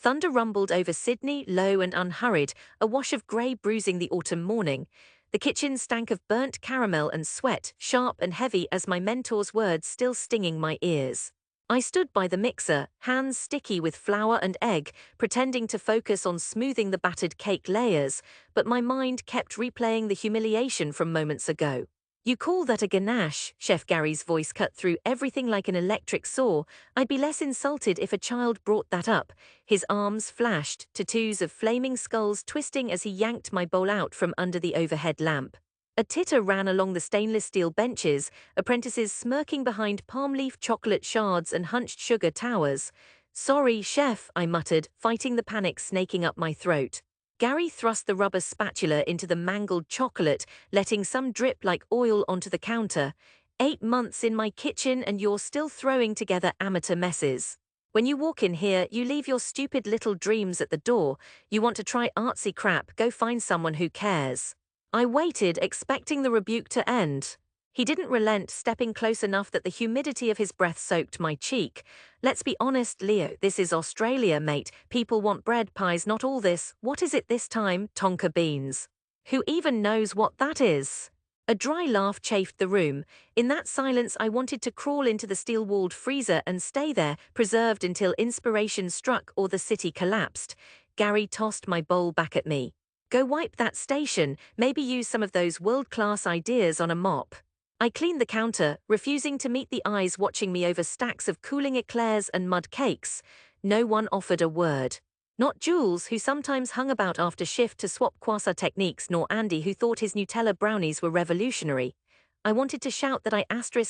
Thunder rumbled over Sydney, low and unhurried, a wash of grey bruising the autumn morning. The kitchen stank of burnt caramel and sweat, sharp and heavy as my mentor's words still stinging my ears. I stood by the mixer, hands sticky with flour and egg, pretending to focus on smoothing the battered cake layers, but my mind kept replaying the humiliation from moments ago. "You call that a ganache?" Chef Gary's voice cut through everything like an electric saw. "I'd be less insulted if a child brought that up." His arms flashed, tattoos of flaming skulls twisting as he yanked my bowl out from under the overhead lamp. A titter ran along the stainless steel benches, apprentices smirking behind palm leaf chocolate shards and hunched sugar towers. "Sorry, chef," I muttered, fighting the panic snaking up my throat. Gary thrust the rubber spatula into the mangled chocolate, letting some drip like oil onto the counter. "8 months in my kitchen and you're still throwing together amateur messes. When you walk in here, you leave your stupid little dreams at the door. You want to try artsy crap, go find someone who cares." I waited, expecting the rebuke to end. He didn't relent, stepping close enough that the humidity of his breath soaked my cheek. "Let's be honest, Leo, this is Australia, mate. People want bread pies, not all this. What is it this time? Tonka beans. Who even knows what that is?" A dry laugh chafed the room. In that silence, I wanted to crawl into the steel-walled freezer and stay there, preserved until inspiration struck or the city collapsed. Gary tossed my bowl back at me. "Go wipe that station, maybe use some of those world-class ideas on a mop." I cleaned the counter, refusing to meet the eyes watching me over stacks of cooling eclairs and mud cakes. No one offered a word. Not Jules, who sometimes hung about after shift to swap croissant techniques, nor Andy, who thought his Nutella brownies were revolutionary. I wanted to shout that I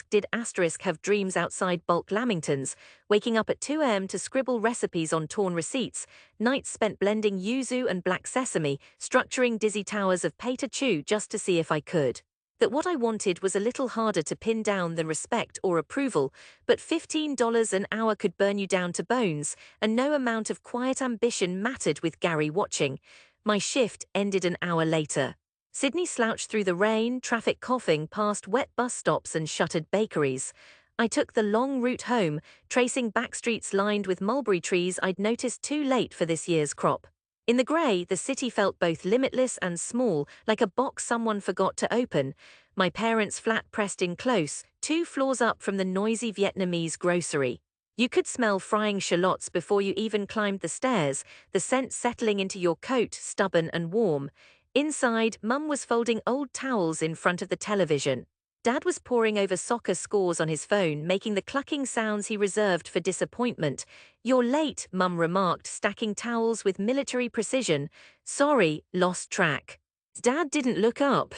did have dreams outside bulk Lamingtons, waking up at 2 a.m. to scribble recipes on torn receipts, nights spent blending yuzu and black sesame, structuring dizzy towers of pate chew just to see if I could. That what I wanted was a little harder to pin down than respect or approval, but $15 an hour could burn you down to bones, and no amount of quiet ambition mattered with Gary watching. My shift ended an hour later. Sydney slouched through the rain, traffic coughing past wet bus stops and shuttered bakeries. I took the long route home, tracing back streets lined with mulberry trees I'd noticed too late for this year's crop. In the grey, the city felt both limitless and small, like a box someone forgot to open. My parents' flat pressed in close, 2 floors up from the noisy Vietnamese grocery. You could smell frying shallots before you even climbed the stairs, the scent settling into your coat, stubborn and warm. Inside, Mum was folding old towels in front of the television. Dad was poring over soccer scores on his phone, making the clucking sounds he reserved for disappointment. "You're late," Mum remarked, stacking towels with military precision. "Sorry, lost track." Dad didn't look up.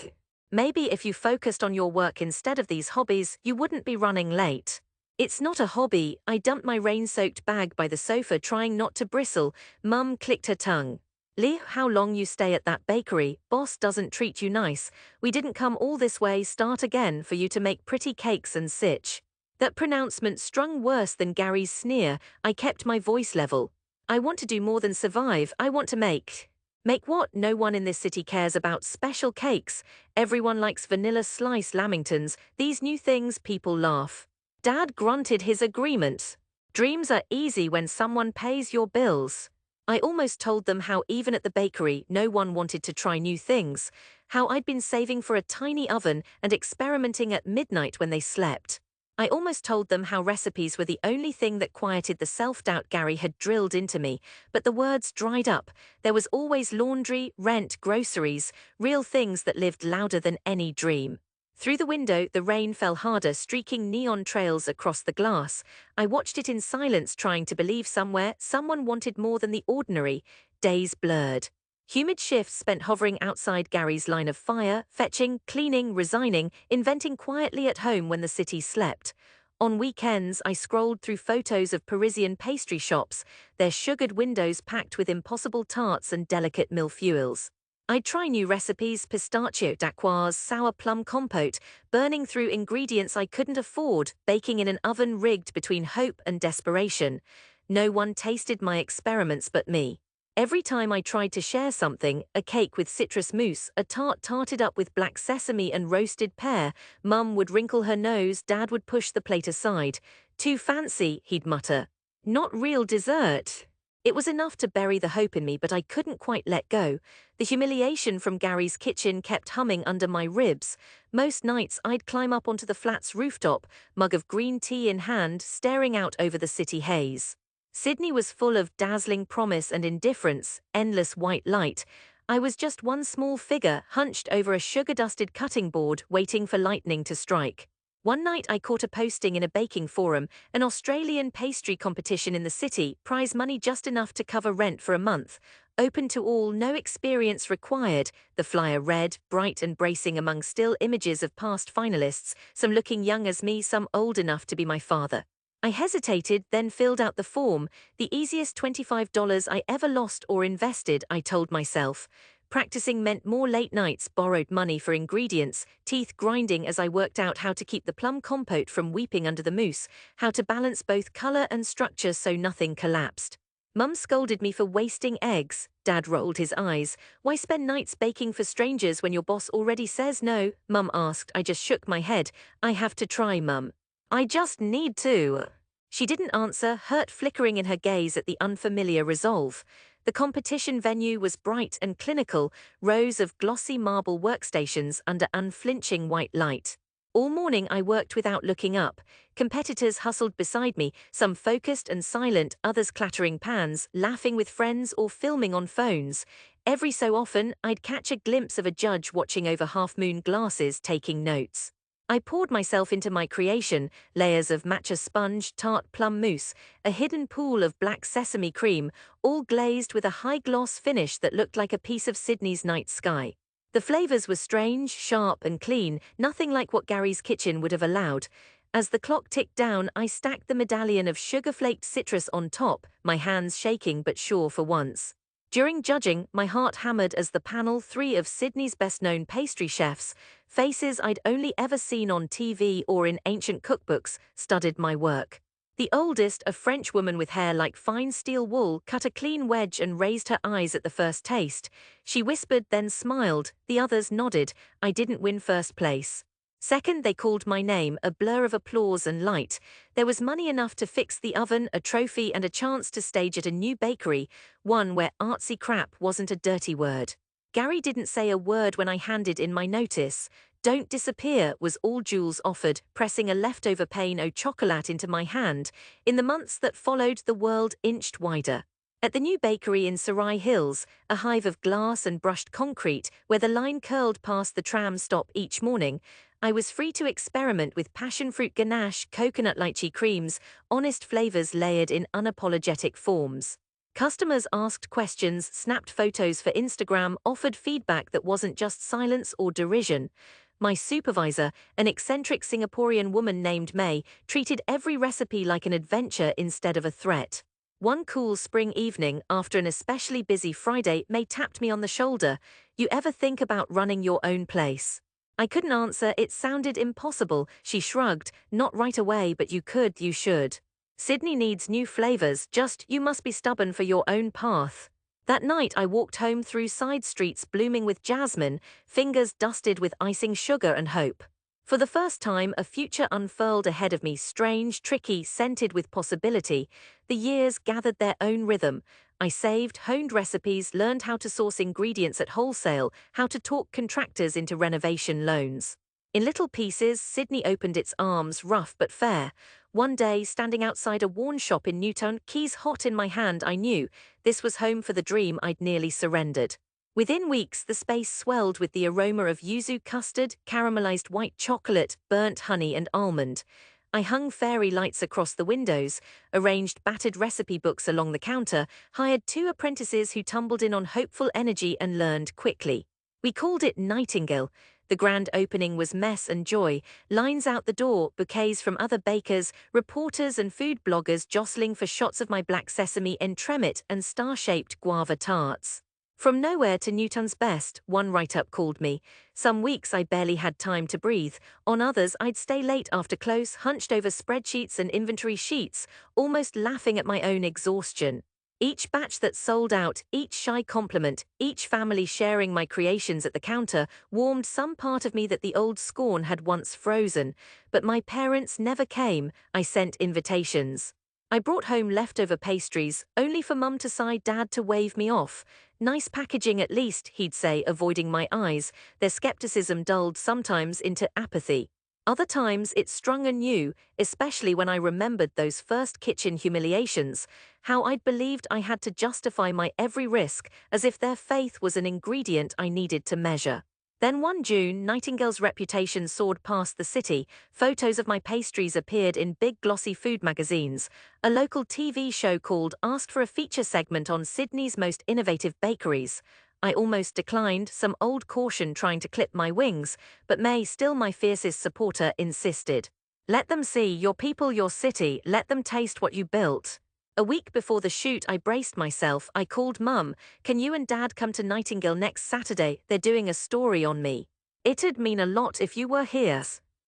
"Maybe if you focused on your work instead of these hobbies, you wouldn't be running late." "It's not a hobby." I dumped my rain-soaked bag by the sofa, trying not to bristle. Mum clicked her tongue. "Lee, how long you stay at that bakery? Boss doesn't treat you nice. We didn't come all this way, start again, for you to make pretty cakes and sitch." That pronouncement strung worse than Gary's sneer. I kept my voice level. "I want to do more than survive. I want to make." "Make what? No one in this city cares about special cakes. Everyone likes vanilla slice lamingtons. These new things, people laugh." Dad grunted his agreement. "Dreams are easy when someone pays your bills." I almost told them how even at the bakery, no one wanted to try new things, how I'd been saving for a tiny oven and experimenting at midnight when they slept. I almost told them how recipes were the only thing that quieted the self-doubt Gary had drilled into me, but the words dried up. There was always laundry, rent, groceries, real things that lived louder than any dream. Through the window, the rain fell harder, streaking neon trails across the glass. I watched it in silence, trying to believe someone wanted more than the ordinary. Days blurred. Humid shifts spent hovering outside Gary's line of fire, fetching, cleaning, resigning, inventing quietly at home when the city slept. On weekends, I scrolled through photos of Parisian pastry shops, their sugared windows packed with impossible tarts and delicate millefeuilles. I'd try new recipes, pistachio dacquoise, sour plum compote, burning through ingredients I couldn't afford, baking in an oven rigged between hope and desperation. No one tasted my experiments but me. Every time I tried to share something, a cake with citrus mousse, a tart tarted up with black sesame and roasted pear, Mum would wrinkle her nose, Dad would push the plate aside. "Too fancy," he'd mutter. "Not real dessert." It was enough to bury the hope in me, but I couldn't quite let go. The humiliation from Gary's kitchen kept humming under my ribs. Most nights I'd climb up onto the flat's rooftop, mug of green tea in hand, staring out over the city haze. Sydney was full of dazzling promise and indifference, endless white light. I was just one small figure hunched over a sugar-dusted cutting board waiting for lightning to strike. One night I caught a posting in a baking forum, an Australian pastry competition in the city, prize money just enough to cover rent for a month. Open to all, no experience required, the flyer read, bright and bracing among still images of past finalists, some looking young as me, some old enough to be my father. I hesitated, then filled out the form, the easiest $25 I ever lost or invested, I told myself. Practicing meant more late nights, borrowed money for ingredients, teeth grinding as I worked out how to keep the plum compote from weeping under the mousse, how to balance both color and structure so nothing collapsed. Mum scolded me for wasting eggs. Dad rolled his eyes. Why spend nights baking for strangers when your boss already says no? Mum asked. I just shook my head. I have to try, Mum. I just need to. She didn't answer, hurt flickering in her gaze at the unfamiliar resolve. The competition venue was bright and clinical, rows of glossy marble workstations under unflinching white light. All morning I worked without looking up. Competitors hustled beside me, some focused and silent, others clattering pans, laughing with friends or filming on phones. Every so often, I'd catch a glimpse of a judge watching over half-moon glasses taking notes. I poured myself into my creation, layers of matcha sponge, tart plum mousse, a hidden pool of black sesame cream, all glazed with a high-gloss finish that looked like a piece of Sydney's night sky. The flavors were strange, sharp and clean, nothing like what Gary's kitchen would have allowed. As the clock ticked down, I stacked the medallion of sugar-flaked citrus on top, my hands shaking but sure for once. During judging, my heart hammered as the panel, three of Sydney's best-known pastry chefs, faces I'd only ever seen on TV or in ancient cookbooks, studied my work. The oldest, a French woman with hair like fine steel wool, cut a clean wedge and raised her eyes at the first taste. She whispered, then smiled. The others nodded. I didn't win first place. Second, they called my name, a blur of applause and light. There was money enough to fix the oven, a trophy, and a chance to stage at a new bakery, one where artsy crap wasn't a dirty word. Gary didn't say a word when I handed in my notice. Don't disappear was all Jules offered, pressing a leftover pane au chocolat into my hand. In the months that followed, the world inched wider. At the new bakery in Sarai Hills, a hive of glass and brushed concrete, where the line curled past the tram stop each morning, I was free to experiment with passion fruit ganache, coconut lychee creams, honest flavors layered in unapologetic forms. Customers asked questions, snapped photos for Instagram, offered feedback that wasn't just silence or derision. My supervisor, an eccentric Singaporean woman named May, treated every recipe like an adventure instead of a threat. One cool spring evening, after an especially busy Friday, May tapped me on the shoulder. You ever think about running your own place? I couldn't answer, it sounded impossible. She shrugged, not right away, but you could, you should. Sydney needs new flavors, just you must be stubborn for your own path. That night I walked home through side streets blooming with jasmine, fingers dusted with icing sugar and hope. For the first time, a future unfurled ahead of me, strange, tricky, scented with possibility. The years gathered their own rhythm. I saved, honed recipes, learned how to source ingredients at wholesale, how to talk contractors into renovation loans. In little pieces, Sydney opened its arms, rough but fair. One day, standing outside a worn shop in Newtown, keys hot in my hand, I knew this was home for the dream I'd nearly surrendered. Within weeks, the space swelled with the aroma of yuzu custard, caramelized white chocolate, burnt honey and almond. I hung fairy lights across the windows, arranged battered recipe books along the counter, hired 2 apprentices who tumbled in on hopeful energy and learned quickly. We called it Nightingale. The grand opening was mess and joy, lines out the door, bouquets from other bakers, reporters and food bloggers jostling for shots of my black sesame entremet and star-shaped guava tarts. From nowhere to Newton's best, one write-up called me. Some weeks I barely had time to breathe. On others, I'd stay late after close, hunched over spreadsheets and inventory sheets, almost laughing at my own exhaustion. Each batch that sold out, each shy compliment, each family sharing my creations at the counter, warmed some part of me that the old scorn had once frozen. But my parents never came. I sent invitations. I brought home leftover pastries, only for Mum to sigh Dad to wave me off. Nice packaging at least, he'd say, avoiding my eyes. Their skepticism dulled sometimes into apathy. Other times it strung anew, especially when I remembered those first kitchen humiliations, how I'd believed I had to justify my every risk as if their faith was an ingredient I needed to measure. Then one June, Nightingale's reputation soared past the city. Photos of my pastries appeared in big glossy food magazines. A local TV show called asked for a feature segment on Sydney's most innovative bakeries. I almost declined, some old caution trying to clip my wings, but May, still my fiercest supporter, insisted. Let them see your people, your city, let them taste what you built. A week before the shoot, I braced myself. I called Mum. Can you and Dad come to Nightingale next Saturday? They're doing a story on me. It'd mean a lot if you were here.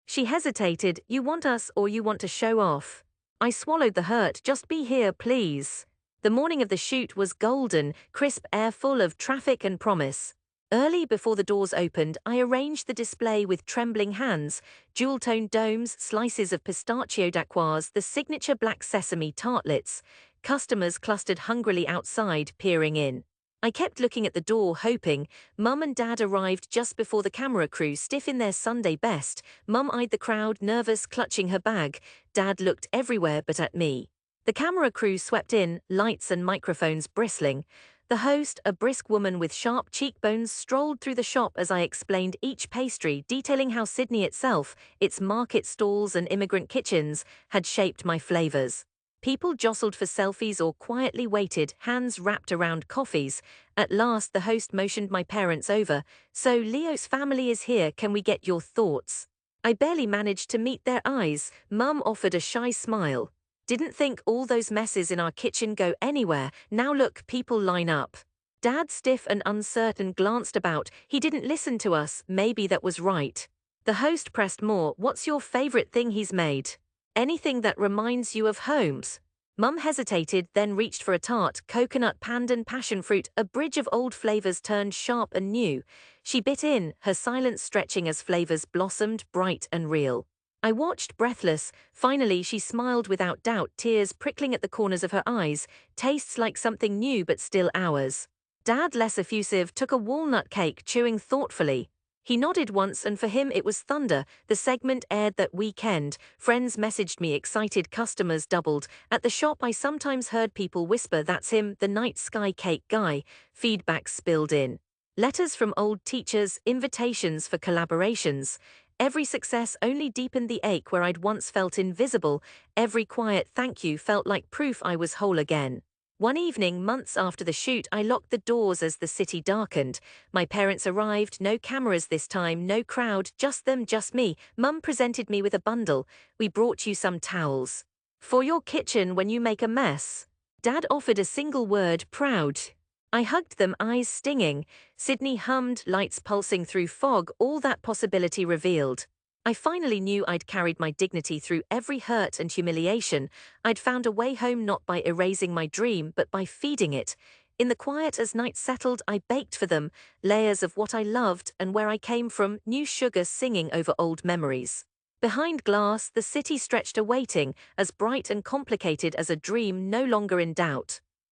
She hesitated. You want us or you want to show off? I swallowed the hurt. Just be here, please. The morning of the shoot was golden, crisp air full of traffic and promise. Early before the doors opened, I arranged the display with trembling hands, jewel-toned domes, slices of pistachio dacquoise, the signature black sesame tartlets. Customers clustered hungrily outside, peering in. I kept looking at the door, hoping. Mum and Dad arrived just before the camera crew, stiff in their Sunday best. Mum eyed the crowd, nervous, clutching her bag. Dad looked everywhere but at me. The camera crew swept in, lights and microphones bristling. The host, a brisk woman with sharp cheekbones, strolled through the shop as I explained each pastry, detailing how Sydney itself, its market stalls and immigrant kitchens, had shaped my flavors. People jostled for selfies or quietly waited, hands wrapped around coffees. At last the host motioned my parents over. So Leo's family is here, can we get your thoughts? I barely managed to meet their eyes. Mum offered a shy smile. Didn't think all those messes in our kitchen go anywhere. Now look, people line up. Dad, stiff and uncertain, glanced about. He didn't listen to us. Maybe that was right. The host pressed more. What's your favorite thing he's made? Anything that reminds you of homes. Mum hesitated, then reached for a tart, coconut, pandan, passion fruit, a bridge of old flavors turned sharp and new. She bit in, her silence stretching as flavors blossomed, bright and real. I watched, breathless. Finally, she smiled without doubt, tears prickling at the corners of her eyes. Tastes like something new but still ours. Dad, less effusive, took a walnut cake, chewing thoughtfully. He nodded once, and for him it was thunder. The segment aired that weekend. Friends messaged me, excited, customers doubled. At the shop I sometimes heard people whisper, that's him, the night sky cake guy. Feedback spilled in. Letters from old teachers, invitations for collaborations. Every success only deepened the ache where I'd once felt invisible. Every quiet thank you felt like proof I was whole again. One evening, months after the shoot, I locked the doors as the city darkened. My parents arrived, no cameras this time, no crowd, just them, just me. Mum presented me with a bundle. We brought you some towels. For your kitchen when you make a mess. Dad offered a single word, proud. I hugged them, eyes stinging. Sydney hummed, lights pulsing through fog, all that possibility revealed. I finally knew I'd carried my dignity through every hurt and humiliation. I'd found a way home not by erasing my dream, but by feeding it. In the quiet as night settled, I baked for them, layers of what I loved and where I came from, new sugar singing over old memories. Behind glass, the city stretched awaiting, as bright and complicated as a dream no longer in doubt.